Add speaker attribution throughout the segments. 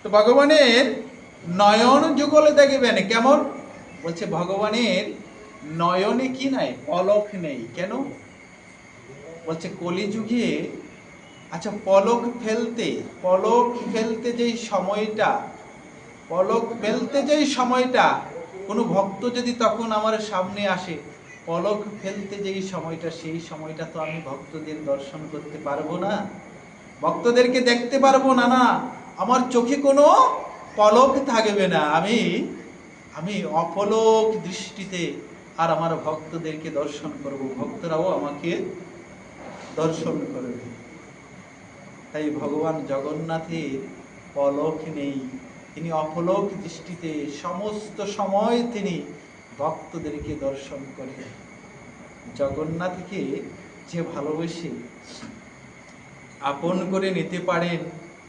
Speaker 1: তো ভগবানের নয়ন যুগলে দেখবেন কেমন, বলছে ভগবানের নয়নে কি নাই, পলক নেই। কেন? বলছে কলিযুগে, আচ্ছা পলক ফেলতে যেই সময়টা, কোনো ভক্ত যদি তখন আমার সামনে আসে, পলক ফেলতে যেই সময়টা, সেই সময়টা তো আমি ভক্তদের দর্শন করতে পারবো না, ভক্তদেরকে দেখতে পারবো না। না, আমার চোখে কোনো পলক থাকবে না, আমি অপলক দৃষ্টিতে আর আমার ভক্তদেরকে দর্শন করব, ভক্তরাও আমাকে দর্শন করবে। তাই ভগবান জগন্নাথের পলক নেই, তিনি অপলক দৃষ্টিতে সমস্ত সময় তিনি ভক্তদেরকে দর্শন করেন। জগন্নাথকে যে ভালোবেসে আপন করে নিতে পারেন,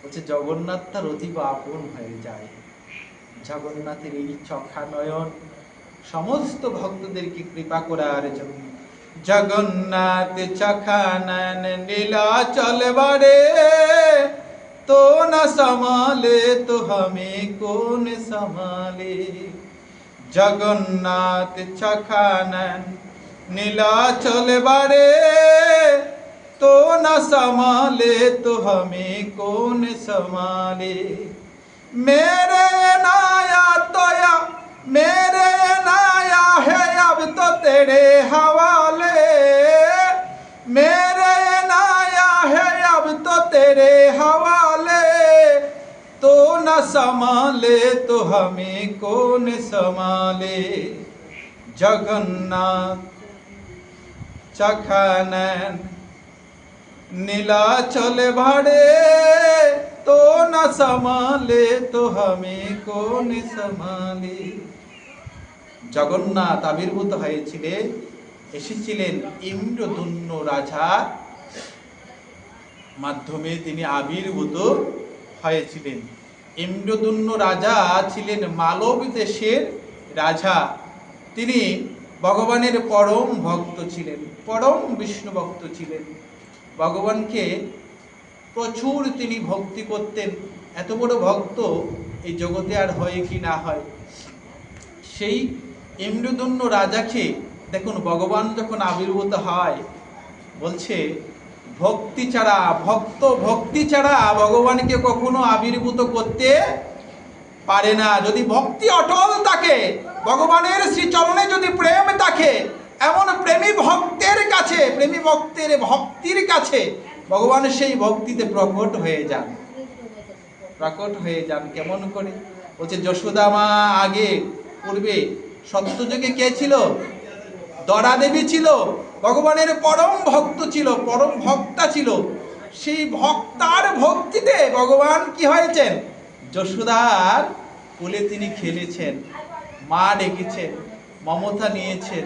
Speaker 1: বলছে জগন্নাথ তার অতীব আপন হয়ে যায়। জগন্নাথের এই চোখা নয়ন সমস্ত ভক্তদেরকে কৃপা করার জন্য। জগন্নাথ চোখা নয়ন নীলাচল বাড়ে, তো না संभाले तो हमें कौन संभाले। জগন্নাথ চোখা নয়ন নীলাচল বাড়ে, तो न संभाले तो हमें कौन संभाले। मेरे नाया तोया मेरे नाया है अब तो तेरे हवाले, मेरे नाया है अब तो तेरे हवाले, तो न संभाले तो हमें कौन संभाले। जगन्नाथ चोखा नयन নীলাচল ভাড়ে, তো না संभाले तो हमें कौन संभाले। জগন্নাথ আবির্ভূত হয়েছিলেন, এসেছিলেন ইন্দ্রদুম্ন রাজার মাধ্যমে তিনি আবির্ভূত হয়েছিলেন। ইন্দ্রদুম্ন রাজা ছিলেন মালব দেশের রাজা। তিনি ভগবানের পরম ভক্ত ছিলেন, পরম বিষ্ণু ভক্ত ছিলেন। ভগবানকে প্রচুর তিনি ভক্তি করতেন। এত বড় ভক্ত এই জগতে আর হয় কি না হয়। সেই ইন্দ্রদুম্ন রাজাকে দেখুন, ভগবান যখন আবির্ভূত হয়, বলছে ভক্তি ছাড়া ভগবানকে কখনো আবির্ভূত করতে পারে না। যদি ভক্তি অটল থাকে, ভগবানের শ্রীচরণে যদি প্রেম থাকে, এমন প্রেমী ভক্তের ভক্তির কাছে ভগবান সেই ভক্তিতে প্রকট হয়ে যান। কেমন করে? বলছে যশোদা মা আগে পূর্বে সত্যযুগে কে ছিল? দরা দেবী ছিল, ভগবানের পরম ভক্ত ছিল, পরম ভক্তা ছিল। সেই ভক্তার ভক্তিতে ভগবান কি হয়েছেন? যশোদার কোলে তিনি খেলেছেন, মা ডেকেছেন, মমতা নিয়েছেন।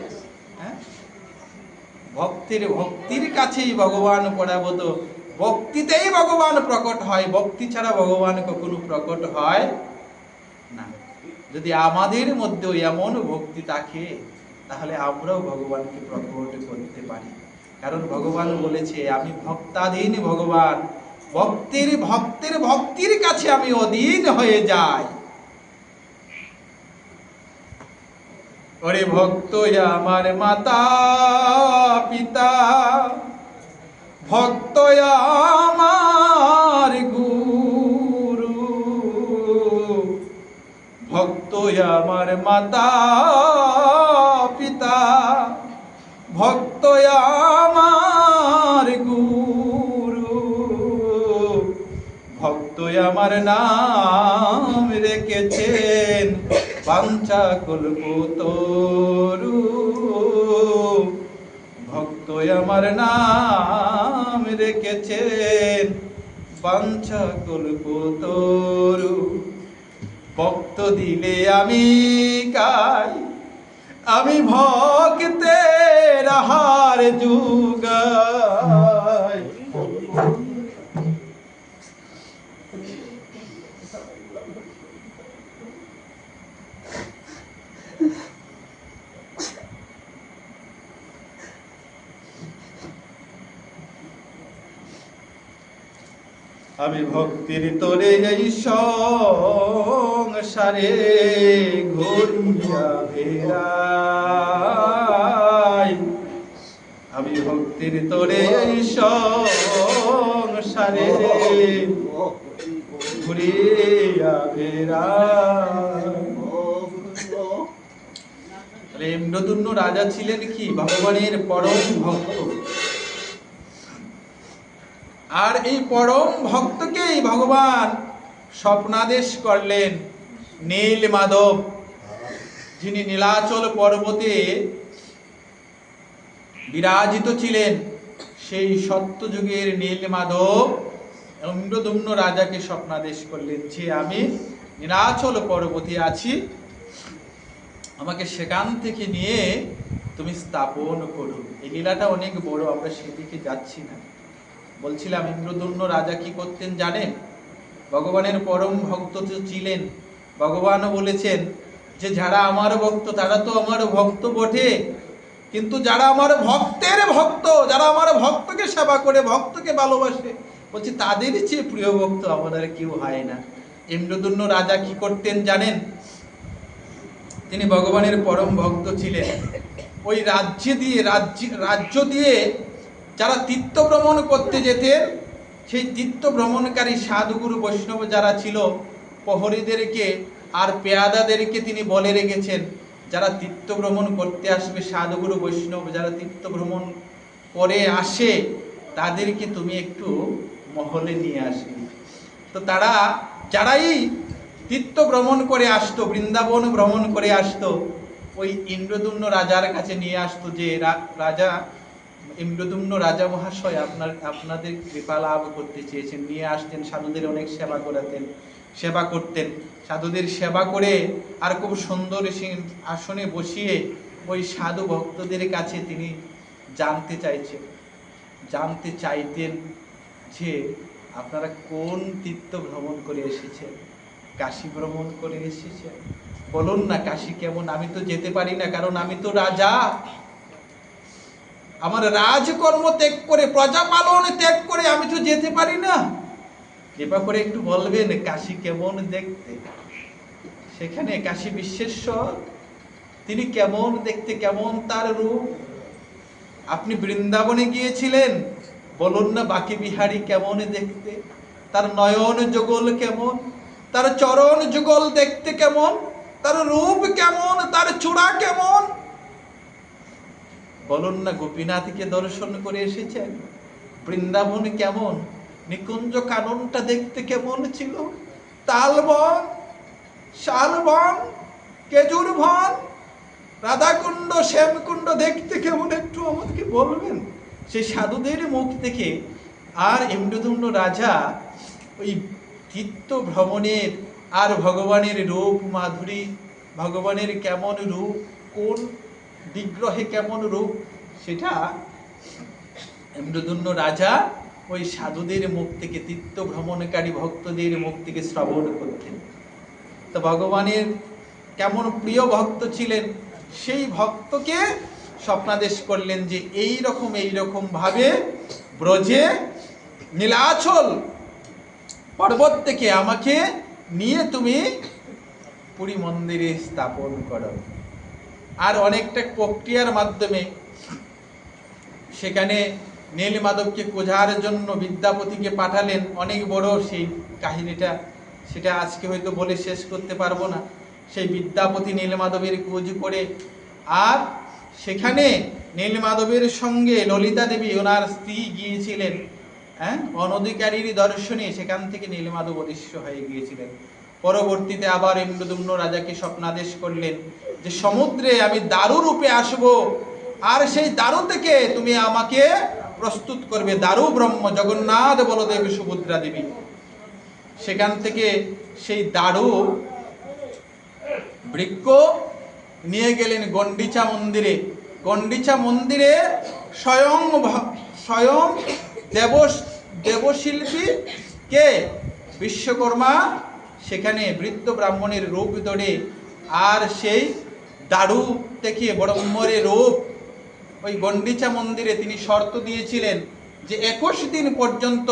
Speaker 1: হ্যাঁ, ভক্তির কাছেই ভগবান পরাভূত, ভক্তিতেই ভগবান প্রকট হয়। ভক্তি ছাড়া ভগবান কখনো প্রকট হয় না। যদি আমাদের মধ্যেও এমন ভক্তি থাকে, তাহলে আমরাও ভগবানকে প্রকট করতে পারি। কারণ ভগবান বলেছে, আমি ভক্তাধীন ভগবান, ভক্তির কাছে আমি অধীন হয়ে যাই। ওরে ভক্ত আমার মাতা পিতা, ভক্ত আমার গুরু, ভক্ত আমার মাতা পিতা, ভক্ত আমার গুরু, ভক্ত আমার নাম রেখেছেন বাঞ্ছা কল্পতরু, ভক্ত আমার নাম রেখেছেন বাঞ্ছা কল্পতরু। ভক্ত দিলে আমি গাই, আমি ভক্তের হার জুগাই। আমি ভক্তির তোরে এই সংসারে ঘুরিয়া বেড়াই, আমি ভক্তির তোরে এই সংসারে ঘুরিয়া বেড়াই। ইন্দ্রদুম্ন রাজা ছিলেন কি ভগবানের পরম ভক্ত, আর এই পরম ভক্তকেই ভগবান স্বপ্নাদেশ করলেন। নীল মাধব যিনি নীলাচল পর্বতে বিরাজিত ছিলেন, সেই সত্যযুগের নীল মাধব ইন্দ্রদুম্ন রাজাকে স্বপ্নাদেশ করলেন যে আমি নীলাচল পর্বতে আছি, আমাকে সেখান থেকে নিয়ে তুমি স্থাপন করো। এই লীলাটা অনেক বড়, আমরা সেদিকে যাচ্ছি না। বলছিলাম ইন্দ্রদুম্ন রাজা কি করতেন জানেন? ভগবানের পরম ভক্ত ছিলেন। ভগবানও বলেছেন যে যারা আমার ভক্ত তারা তো আমার ভক্ত বটে, কিন্তু যারা আমার ভক্তের ভক্ত, যারা আমার ভক্তকে সেবা করে, ভক্তকে ভালোবাসে, বলছি তাদের চেয়ে প্রিয় ভক্ত আমার আর কেউ হয় না। ইন্দ্রদুম্ন রাজা কি করতেন জানেন? তিনি ভগবানের পরম ভক্ত ছিলেন। ওই রাজ্য দিয়ে যারা তীর্থ ভ্রমণ করতে যেতেন, সেই তীর্থ ভ্রমণকারী সাধুগুরু বৈষ্ণব যারা ছিল, প্রহরীদেরকে আর পেয়াদাদেরকে তিনি বলে রেখেছেন, যারা তীর্থ ভ্রমণ করতে আসবে, সাধুগুরু বৈষ্ণব যারা তীর্থ ভ্রমণ করে আসে, তাদেরকে তুমি একটু মহলে নিয়ে আসবে। তো তারা যারাই তীর্থ ভ্রমণ করে আসতো, বৃন্দাবন ভ্রমণ করে আসতো, ওই ইন্দ্রদুম্ন রাজার কাছে নিয়ে আসতো যে রাজা, ইন্দ্রদুম্ন রাজা মহাশয় আপনাদের কৃপা লাভ করতে চেয়েছেন। নিয়ে আসতেন, সাধুদের অনেক সেবা করতেন। সাধুদের সেবা করে আর খুব সুন্দর আসনে বসিয়ে ওই সাধু ভক্তদের কাছে তিনি জানতে চাইতেন যে আপনারা কোন তীর্থ ভ্রমণ করে এসেছেন? কাশী ভ্রমণ করে এসেছেন? বলুন না কাশী কেমন? আমি তো যেতে পারি না, কারণ আমি তো রাজা। আমার রাজকর্ম ত্যাগ করে, প্রজা পালন ত্যাগ করে আমি তো যেতে পারি না। কৃপা করে একটু বলবেন কাশী কেমন দেখতে? সেখানে কাশী বিশ্বেশ্বর তিনি কেমন দেখতে, কেমন তার রূপ? আপনি বৃন্দাবনে গিয়েছিলেন, বলুন না বাকি বিহারী কেমন দেখতে? তার নয়ন যুগল কেমন, তার চরণ যুগল দেখতে কেমন, তার রূপ কেমন, তার চূড়া কেমন? বলুন না গোপীনাথকে দর্শন করে এসেছেন, বৃন্দাবন কেমন, নিকুঞ্জ কাননটা দেখতে কেমন ছিল, তালবন, শালবন, খেজুর বন, রাধাকুণ্ড, শ্যামকুণ্ড দেখতে কেমন একটু আমাদেরকে বলবেন? সেই সাধুদের মুখ থেকে। আর ইন্দ্রদুম্ন রাজা ওই তীর্থ ভ্রমণের আর ভগবানের রূপ মাধুরী, ভগবানের কেমন রূপ, কোন বিগ্রহে কেমন রূপ, সেটা ইন্দ্রদুম্ন রাজা ওই সাধুদের মুখ থেকে, তীর্থ ভ্রমণকারী ভক্তদের মুখ থেকে শ্রবণ করতেন। তো ভগবানের কেমন প্রিয় ভক্ত ছিলেন, সেই ভক্তকে স্বপ্নাদেশ করলেন যে এই রকম ভাবে ব্রজে নীলাচল পর্বত থেকে আমাকে নিয়ে তুমি পুরী মন্দিরে স্থাপন করো। আর অনেকটা প্রক্রিয়ার মাধ্যমে সেখানে নীলমাধবকে খোঁজার জন্য বিদ্যাপতিকে পাঠালেন। অনেক বড় সেই কাহিনীটা, সেটা আজকে হয়তো বলে শেষ করতে পারবো না। সেই বিদ্যাপতি নীলমাধবের খোঁজ করে, আর সেখানে নীলমাধবের সঙ্গে ললিতা দেবী ওনার স্ত্রী গিয়েছিলেন, অনধিকারীর দর্শনে সেখান থেকে নীলমাধব অদৃশ্য হয়ে গিয়েছিলেন। পরবর্তীতে আবার ইন্দ্রদুম্ন রাজাকে স্বপ্নাদেশ করলেন যে সমুদ্রে আমি দারু রূপে আসব, আর সেই দারু থেকে তুমি আমাকে প্রস্তুত করবে। দারু ব্রহ্ম জগন্নাথ বলদেব সুভদ্রা দেবী। সেখান থেকে সেই দারু বৃক্ষ নিয়ে গেলেন গন্ডিচা মন্দিরে। গন্ডিচা মন্দিরে স্বয়ং দেবশিল্পী কে? বিশ্বকর্মা সেখানে বৃদ্ধ ব্রাহ্মণের রূপ ধরে, আর সেই দারু থেকে ব্রহ্মরের রূপ ওই গন্ডিচা মন্দিরে তিনি শর্ত দিয়েছিলেন যে 21 দিন পর্যন্ত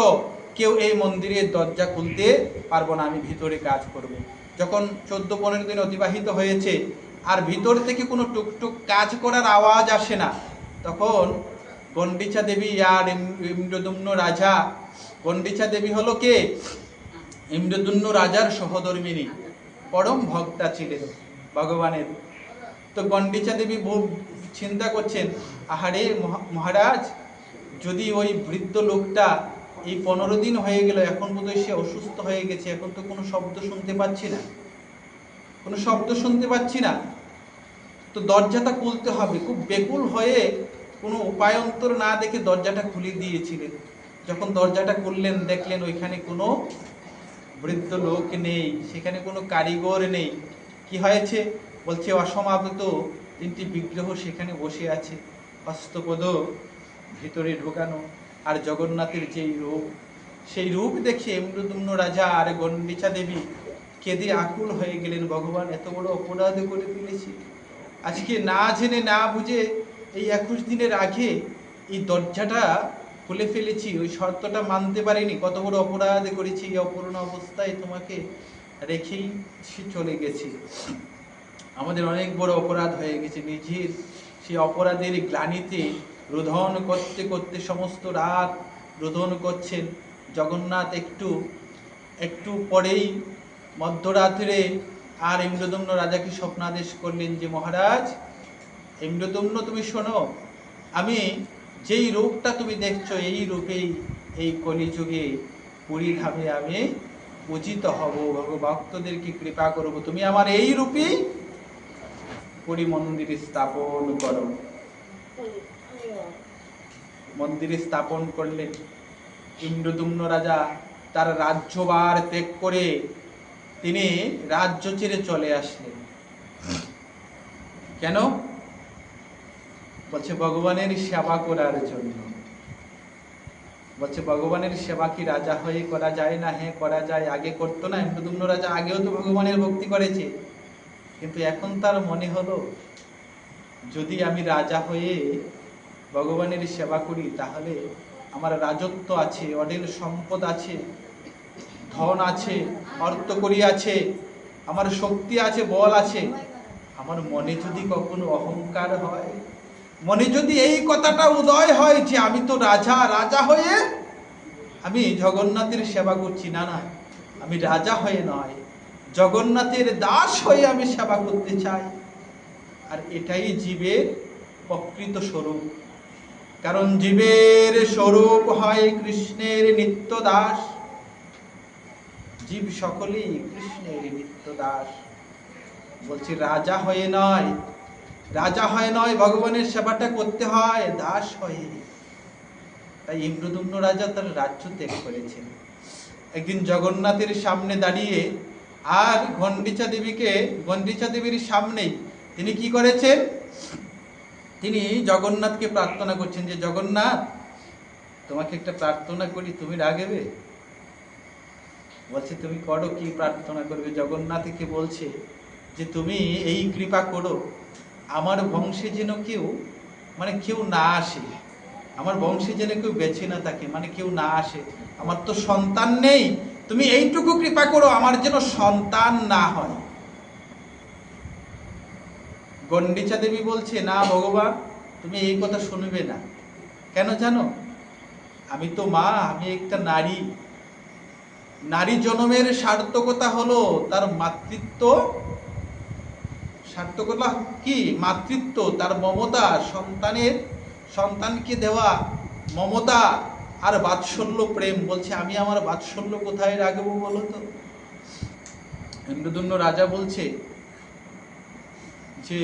Speaker 1: কেউ এই মন্দিরের দরজা খুলতে পারবো না, আমি ভিতরে কাজ করব। যখন 14-15 দিন অতিবাহিত হয়েছে আর ভিতর থেকে কোনো টুকটুক কাজ করার আওয়াজ আসে না, তখন গণ্ডিচা দেবী আর ইন্দ্রদুম্ন রাজা, গণ্ডিচা দেবী হলো কে? ইন্দ্রদুম্ন রাজার সহধর্মিণী, পরম ভক্তা ছিলেন ভগবানের। তো গণ্ডিচা দেবী চিন্তা করছেন, আহারে মহারাজ, যদি ওই বৃদ্ধ লোকটা এই 15 দিন হয়ে গেল, এখন বোধহয় সে অসুস্থ হয়ে গেছে, এখন তো কোনো শব্দ শুনতে পাচ্ছি না, কোনো শব্দ শুনতে পাচ্ছি না, তো দরজাটা খুলতে হবে। খুব বেকুল হয়ে কোনো উপায়ন্তর না দেখে দরজাটা খুলে দিয়েছিলেন। যখন দরজাটা খুললেন, দেখলেন ওইখানে কোনো বৃদ্ধ লোক নেই, সেখানে কোনো কারিগর নেই। কি হয়েছে? বলছে অসমাপ্ত 3টি বিগ্রহ সেখানে বসে আছে, হস্তপদ ভিতরে ঢোকানো, আর জগন্নাথের যেই রূপ, সেই রূপ দেখে ইন্দ্রদুম্ন রাজা আর গণ্ডিচা দেবী কেঁদে আকুল হয়ে গেলেন। ভগবান, এত বড় অপরাধ করে ফেলেছি, আজকে না জেনে না বুঝে এই 21 দিনের আগে এই দরজাটা খুলে ফেলেছি, ওই শর্তটা মানতে পারিনি, কত বড় অপরাধ করেছি, এই অপূর্ণ অবস্থায় তোমাকে রেখেই চলে গেছি। আমাদের অনেক বড় অপরাধ হয়ে গেছে। নিজের সেই অপরাধের গ্লানিতে রোধন করতে করতে সমস্ত রাত রোধন করছেন। জগন্নাথ একটু পরেই মধ্যরাত্রে আর ইন্দ্রদুম্ন রাজাকে স্বপ্নাদেশ করলেন যে, মহারাজ ইন্দ্রদুম্ন, তুমি শোনো, আমি যেই রূপটা তুমি দেখছো, এই রূপেই এই কলিযুগে পুরী ধামে আমি পূজিত হব, ভক্তদেরকে কৃপা করব, তুমি আমার এই রূপেই পুরী মন্দিরে স্থাপন করো। মন্দিরে স্থাপন করলেন। ইন্দ্রদুম্ন রাজা তার রাজ্যভার ত্যাগ করে তিনি রাজ্য ছেড়ে চলে আসলেন। কেন? বলছে ভগবানের সেবা করার জন্য। বলছে ভগবানের সেবা কি রাজা হয়ে করা যায় না? হ্যাঁ, করা যায়। আগে করতো না ইন্দ্রদুম্ন রাজা, আগেও তো ভগবানের ভক্তি করেছে, কিন্তু এখন তার মনে হলো, যদি আমি রাজা হয়ে ভগবানের সেবা করি, তাহলে আমার রাজত্ব আছে, অঢেল সম্পদ আছে, ধন আছে, অর্থকড়ি আছে, আমার শক্তি আছে, বল আছে, আমার মনে যদি কখনো অহংকার হয়, মনে যদি এই কথাটা উদয় হয় যে আমি তো রাজা, রাজা হয়ে আমি জগন্নাথের সেবা করছি, না না, আমি রাজা হয়ে নয়, জগন্নাথের দাস হয়ে আমি সেবা করতে চাই। আর এটাই জীবের প্রকৃত স্বরূপ, কারণ জীবের স্বরূপ হয় কৃষ্ণের নিত্য দাস। জীব সকলেই কৃষ্ণের নিত্য দাস। বলছি রাজা হয়ে নয়, রাজা হয় নয়, ভগবানের সেবাটা করতে হয় দাস হয়ে। তাই ইন্দ্রদুম্ন রাজা তার রাজ্য ত্যাগ করেছেন। একদিন জগন্নাথের সামনে দাঁড়িয়ে আর গণ্ডিচা দেবীর সামনেই তিনি কি করেছেন? তিনি জগন্নাথকে প্রার্থনা করছেন যে, জগন্নাথ, তোমাকে একটা প্রার্থনা করি, তুমি রাগবে? বলছে, তুমি করো, কি প্রার্থনা করবে? জগন্নাথকে বলছে যে, তুমি এই কৃপা করো, আমার বংশে যেন কেউ না আসে, আমার বংশে যেন কেউ বেঁচে না থাকে, কেউ না আসে, আমার তো সন্তান নেই, তুমি এইটুকু কৃপা করো, আমার যেন সন্তান না হয়। গণ্ডিচা দেবী বলছে, না ভগবান, তুমি এই কথা শুনবে না। কেন জানো? আমি তো মা, আমি একটা নারী। নারী জন্মের সার্থকতা হলো তার মাতৃত্ব। সার্থকতা কি? মাতৃত্ব, তার মমতা, সন্তানকে দেওয়া মমতা আর বাৎসল্য প্রেম। বলছে, আমি আমার বাৎসল্য কোথায় রাখবো বলো তো? ইন্দ্রদুম্ন রাজা বলছে যে,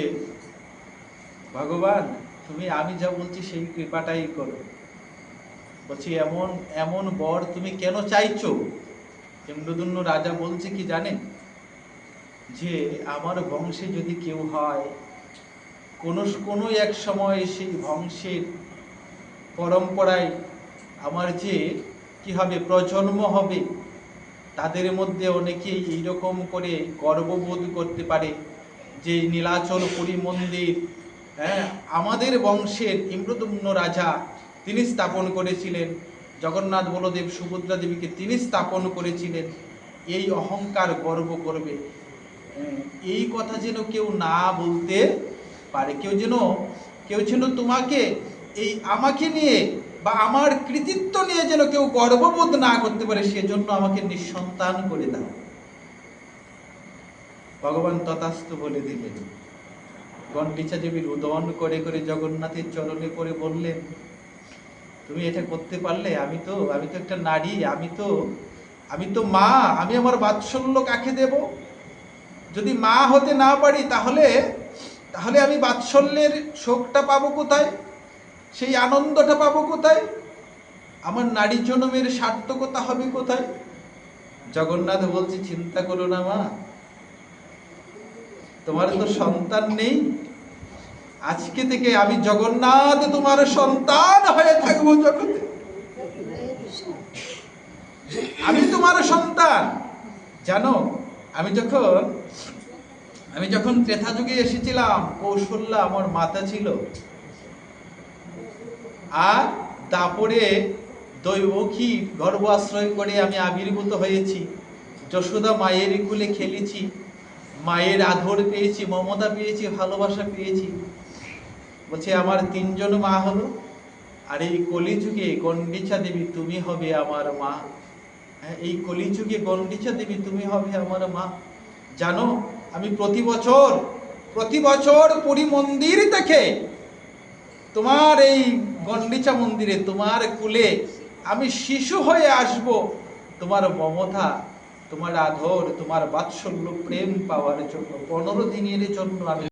Speaker 1: ভগবান, তুমি আমি যা বলছি সেই কৃপাটাই করো। বলছি, এমন বর তুমি কেন চাইছো? ইন্দ্রদুম্ন রাজা বলছে কি জানেন? যে আমার বংশে যদি কেউ হয়, কোনো এক সময় সেই বংশের পরম্পরায় আমার যে কি হবে, প্রজন্ম হবে, তাদের মধ্যে অনেকেই এইরকম করে গর্ববোধ করতে পারে যে নীলাচল পুরী মন্দির আমাদের বংশের ইন্দ্রদুম্ন রাজা তিনি স্থাপন করেছিলেন। জগন্নাথ বলদেব সুভদ্রা দেবীকে তিনি স্থাপন করেছিলেন। এই অহংকার গর্ব করবে, এই কথা যেন কেউ না বলতে পারে। কেউ যেন তোমাকে এই আমাকে নিয়ে বা আমার কৃতিত্ব নিয়ে যেন কেউ গর্ববোধ না করতে পারে, সেজন্য আমাকে নিঃসন্তান করে দাও। ভগবান তথাস্তু বলে দিলেন। গণ্ডিচা দেবী রোদন করে করে জগন্নাথের চরণে পড়ে বললেন, তুমি এটা করতে পারলে? আমি তো একটা নারী, আমি তো মা, আমি আমার বাৎসল্য কাকে দেব? যদি মা হতে না পারি তাহলে আমি বাৎসল্যের শোকটা পাবো কোথায়? সেই আনন্দটা পাবো কোথায়? আমার নারী জন্মের সার্থকতা হবে কোথায়? জগন্নাথ বলছে, চিন্তা করো না মা, তোমার তো সন্তান নেই, আজকে থেকে আমি জগন্নাথ তোমার সন্তান হয়ে থাকবো জগতে। আমি তোমার সন্তান। জানো, আমি যখন ত্রেতা যুগে এসেছিলাম, কৌশল্যা আমার মাতা ছিল, আর দাপরে দৈবকীর গর্ভ আশ্রয় করে আমি আবির্ভূত হয়েছি। যশোদা মায়ের কুলে খেলেছি, মায়ের আদর পেয়েছি, মমতা পেয়েছি, ভালোবাসা পেয়েছি। বলছে আমার 3 জন মা হলো, আর এই কলিযুগে গণ্ডিচা দেবী তুমি হবে আমার মা। এই কলিযুগে গণ্ডিচা দেবী তুমি হবে আমার মা। জানো, আমি প্রতি বছর পুরী মন্দির থেকে তোমার এই গণ্ডিচা মন্দিরে তোমার কুলে আমি শিশু হয়ে আসব, তোমার মমতা, তোমার আদর, তোমার বাৎসল্য প্রেম পাওয়ার জন্য। 15 দিনের জন্য আমি